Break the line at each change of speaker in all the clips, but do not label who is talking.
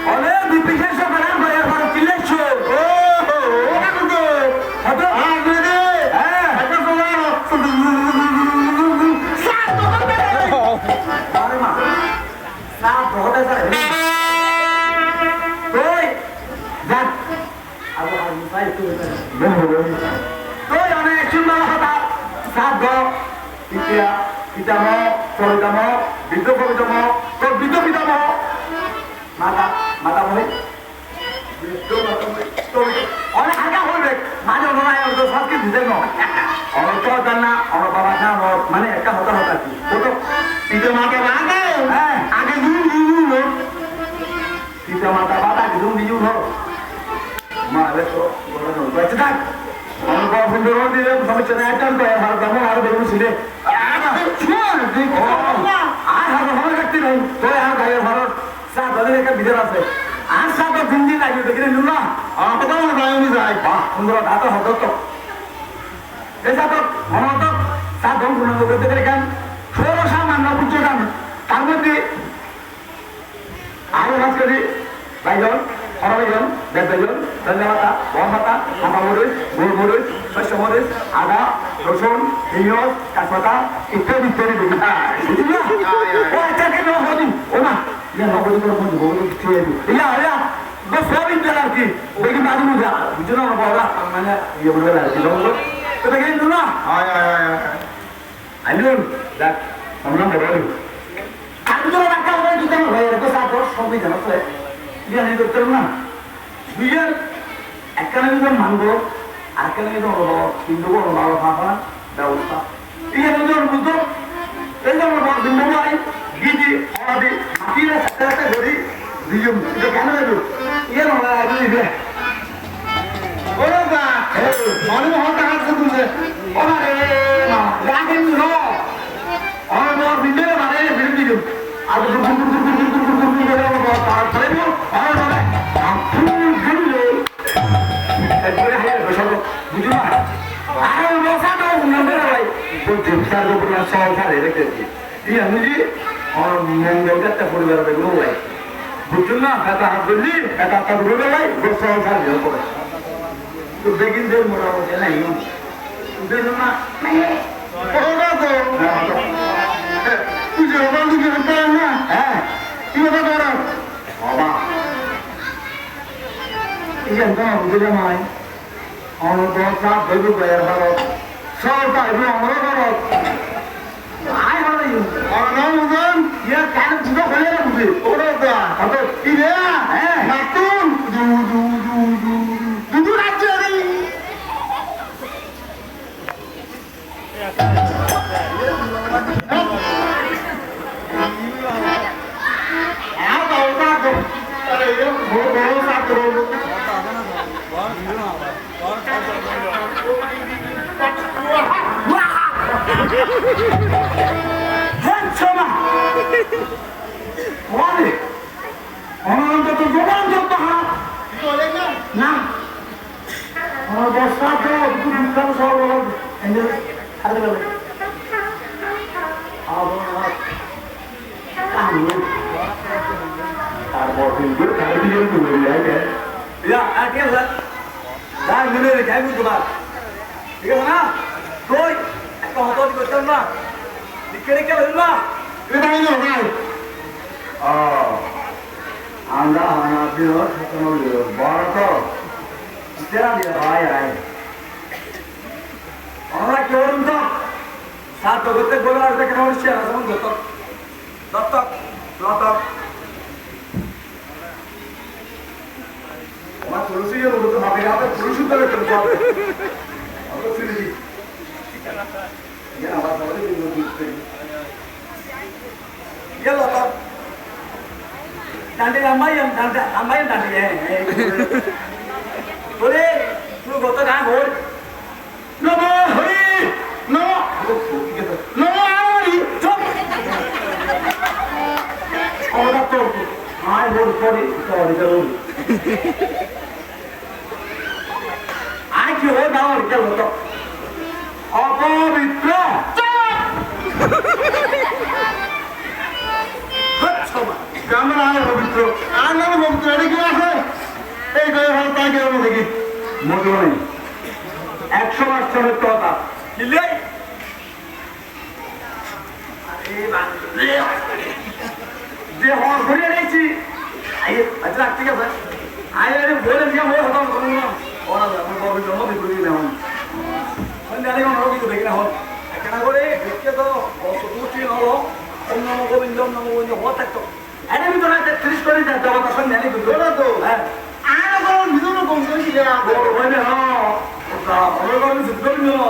অনেক বিপিশেষ সকালে বয়ার ভালো চিল্লাচ্ছো ও হতো tôi ở đây chúng ta là sát đó পিতামহ পরিতামহ বৃদ্ধ পরিতামহ তোর বৃদ্ধ পিতামহ মাতা মাতামহী বৃদ্ধ মাতামহী তোর অনেক আগা হইবে মাঝে নয় তো সবকে দিতে নয় অনেক তো জান না আমার বাবা না মানে একটা হতা হতা কি তো পিতা মাতা আগে হ্যাঁ আগে পিতা মাতা বাবা কিছু নিজু ধর মালে তো বড় নয় বেঁচে থাক আমার বাবা সুন্দর দিয়ে সমস্যা নেই একটা তো আর তেমন আরো দেখুন ছিলে আর হাতে ভালো রাখতে নাই তো আর গায়ের ভারত চা তাদের একটা বিধান আছে আর চা তো দিন দিন লাগবে দেখে নিল না কথা মনে হয় যায় বাহ সুন্দর হাতে হতো তো এই চা তো মনে হতো চা ধন গুণাঙ্গ করতে গেলে কেন ষোড়শা মান্না পুজো গান তার মধ্যে আরো কাজ করি বাইজন অরবাইজন বেদবাইজন ধন্যবাতা গহমাতা হাতা মরিচ গোল মরিচ শস্য মরিচ আদা রসুন পিঁয়াজ কাঁচপাতা ইত্যাদি ইত্যাদি ও না ইয়া নগরী করে বন্ধু বন্ধু খেয়ে দিই ইয়া ইয়া বস সবই দিল আর কি দেখি মাঝে বুঝা বুঝছো না বাবা মানে ইয়ে বলে আর কি বন্ধু তো দেখে দিল না আইলুন দেখ আমরা বড় আমি তো রাখা হবে দিতে হবে এরকম সাথে সবই জানো তো বিয়ে করতে না বিয়ের একখানে যদি মানবো আরেকখানে যদি অনুভব কিন্তু অনুভব ভাবা ব্যবস্থা বিয়ে যদি অনুভূত এই যে অনুভব ভিন্ন ভাই গিজি হলাদি মাটিরা সাথে সাথে ধরি দুজন এটা কেন দেবো ইয়ে নয় আগে দিবে ওরা বা অনুভব টাকা তুলছে ওরা রে না রাখেন ন অনুভব ভিন্ন মানে বিরোধী আর পরিবার বুঝুন না এটা হাত ধরলি এটা হাত ধরে লাই সংসার করে তো বেগিন দেব মোটামুটি নাই বুঝুন না হ্যাঁ কি কথা করা বাবা ইয়ে বুঝলে মাই অনবরতা ভেবে গেয়ার ভারত সরকার এবং আমরা ভারত আয় ভালো অনবরণ ইয়ে কেন বুঝো হয়ে বুঝে ওরে দা কত কি রে হ্যাঁ নাতুন দু রাজ্য রে অনন্ত জবান যত হাত না আমার বর্ষা বিখ্যাত সব তারপর কিন্তু ঠিক আছে না তুই একটা হত করতাম না লিখে রেখে হইল না আমরা বড় তো আমরা কেউ তো সাত জগতে বলে আসবে কেন হচ্ছে যেমন দত্তক দত্তক দত্তক আমার তুলসী গেল তো ভাবে আপনার তুলসী তবে চলতে হবে ডান্ডে রামায়ণ রামায়ণ ডান্ডে বলে তুই গত গান হল নম হরি নম নম হরি চুপ আমরা তো আয় বল পরে আয় কি হয়ে দাও এটা হতো অপবিত্র মোটেও নেই 100% কথা কিলে যে হওয়ার ঘুরে নিয়েছি আচ্ছা ঠিক আছে আরে বলে দিয়ে হয়ে হতাম করুন না ওরা আমার বাবু জন্ম বিক্রি না হন সন্ধ্যালে কোনো কিছু দেখি না হন কেনা করে দেখতে তো উঠি হলো অন্য গোবিন্দ হওয়া থাকতো এনে ভিতরে একটা 30 করে দেওয়া তো সন্ধ্যালে কিন্তু তো হ্যাঁ আর কোনো ভিতরে কমছে কি না বলে হ্যাঁ আমার বাবু যুদ্ধ নিও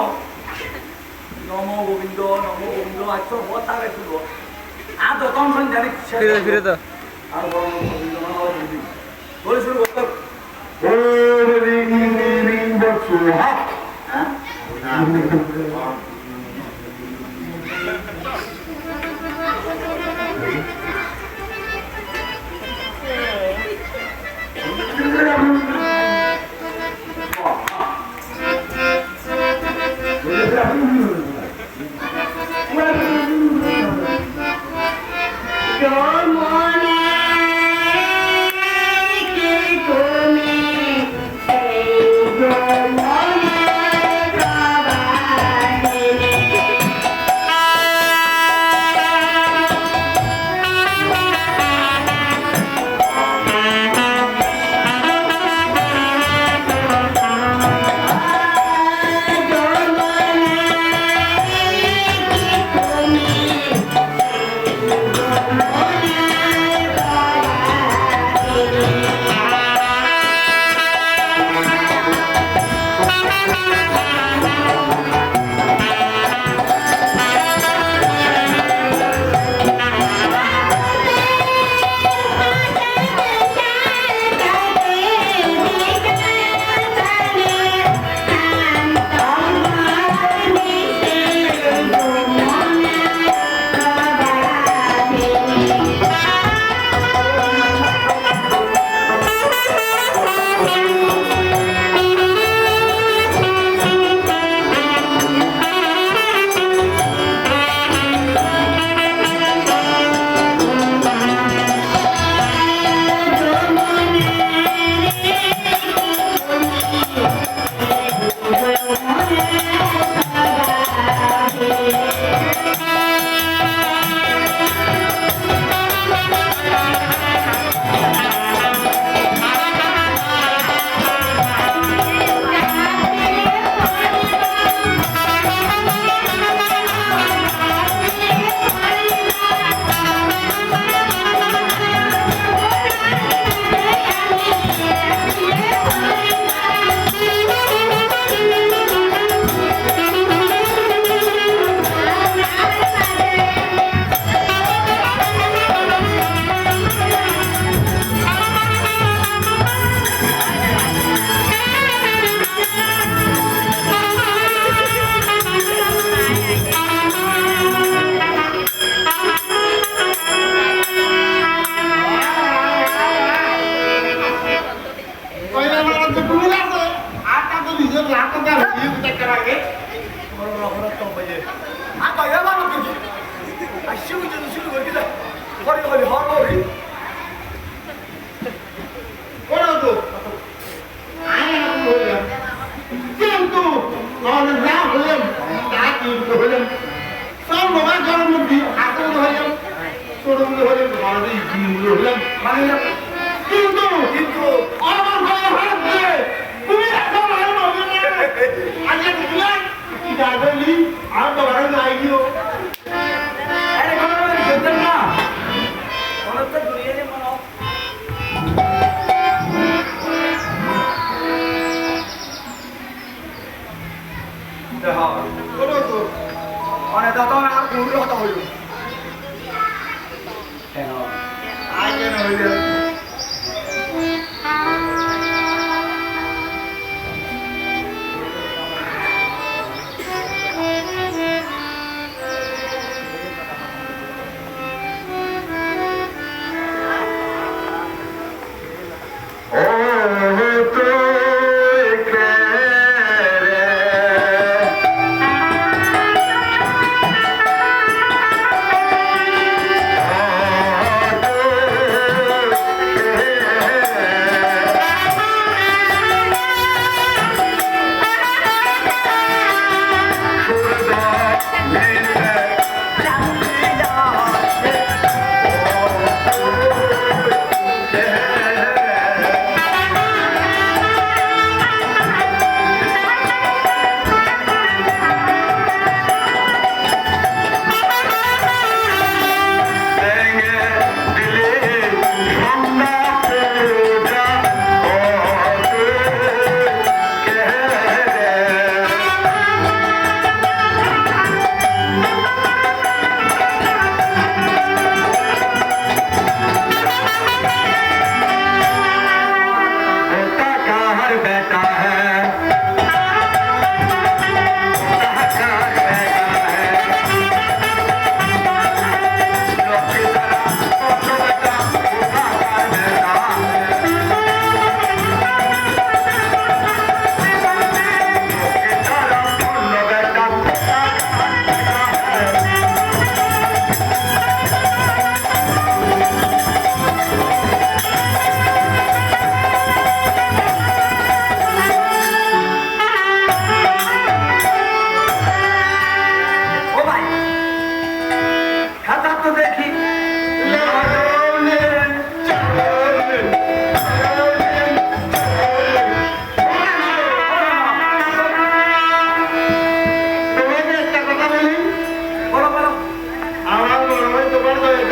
নম গোবিন্দ আচ্ছা হওয়া থাকে শুনবো আর তো কম সন্ধ্যালে ফিরে তো আর বড় গোবিন্দ বলে শুরু করতে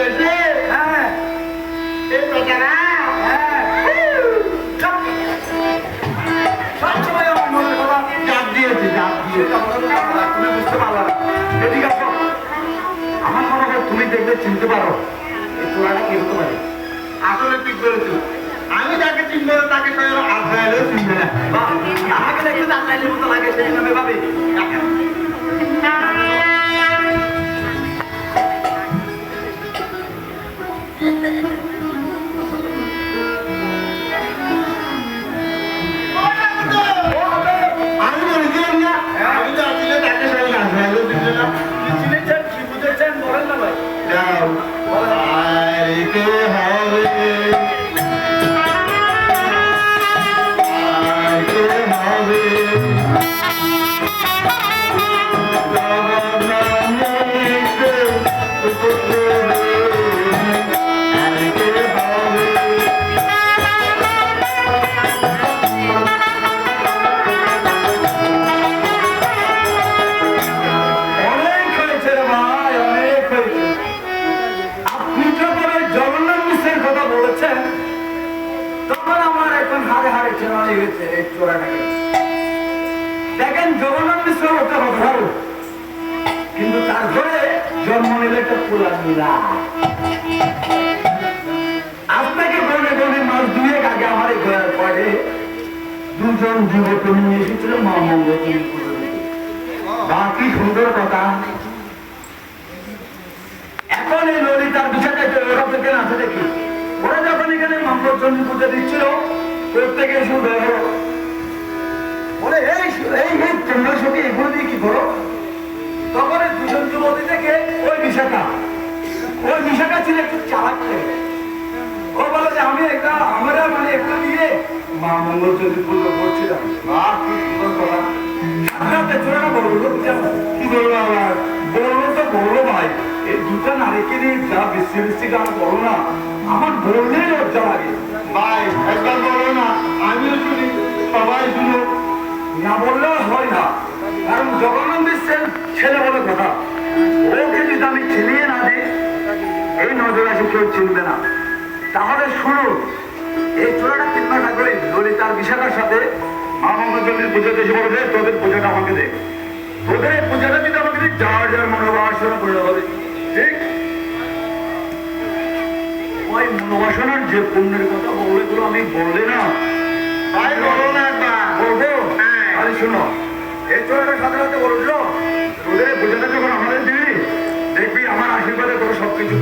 বেশি হ্যাঁ এই বেচারা হ্যাঁ সবসময় আমার মনের কথা চাপ দিয়েছে তুমি বুঝতে পারলা না এদিকে আসো আমার মনে হয় তুমি দেখলে চিনতে পারো এই চোরাটা কি হতে পারে আসলে ঠিক করেছো আমি যাকে চিনবো তাকে আজরাইলেও চিনবে না আমাকে দেখতে আজরাইলের মতো লাগে সেই নামে ভাবি আমি বলেছিলাম না আমি তো আসলে তাকে সবাই আজরাইলেও চিনবে না চিনেছেন কি বুঝেছেন বলেন না ভাই যাও আইতে হবে দেখেন জগন্নাথ মিশ্র হতে হবে কিন্তু তার ঘরে জন্ম নিলে একটা পুরানিরা আপনাকে বলে বলে মাস দুয়েক আগে আমার এই ঘরের পরে দুজন যুবক নিয়ে এসেছিল মা মঙ্গল বাকি সুন্দর কথা এখন এই ললিতার বিষয়টা ওরা থেকে আছে দেখি ওরা যখন এখানে মঙ্গলচন্দ্র পুজো দিচ্ছিল প্রত্যেকে শুধু বলে এই তোমরা সবই এগুলো দিয়ে কি করো তখন দুজন যুবতী থেকে ওই বিশাখা ছিল একটু চালাক থেকে ও বলে যে আমি আমরা মানে একটু দিয়ে মা মঙ্গলচন্দ্র পুজো করছিলাম কি সুন্দর কথা সাধারণত চোরা বললো কি বললো আমার বললো তো বললো ভাই এই দুটা নারীকে নিয়ে যা বেশি বেশি গান করো না আমার বললেই লজ্জা লাগে ভাই একবার বলো না আমিও শুনি সবাই শুনো না বললেও হয় না কারণ জগন্নাথ বিশ্বের ছেলে বলে কথা ওকে যদি আমি চিনিয়ে না দিই এই নজর আসে কেউ চিনবে না তাহলে শুনো এই চোরাটা 3 মাস আগে ললিতার বিশাখার সাথে মা মঙ্গলচন্দ্রের পুজোতে এসে বলবে তোদের পূজাটা আমাকে দে তোদের এই পূজাটা যদি আমাকে দিই যার যার মনোবাসনা পূজা হবে ঠিক ওই মনোবাসনার যে পুণ্যের কথা বলবো এগুলো আমি বললে না ভাই বলো না বলবো আরে শোনো এই চোরাটা সাথে সাথে বললো তোদের পূজাটা যখন আমাদের দিবি দেখবি আমার আশীর্বাদে তোরা সবকিছু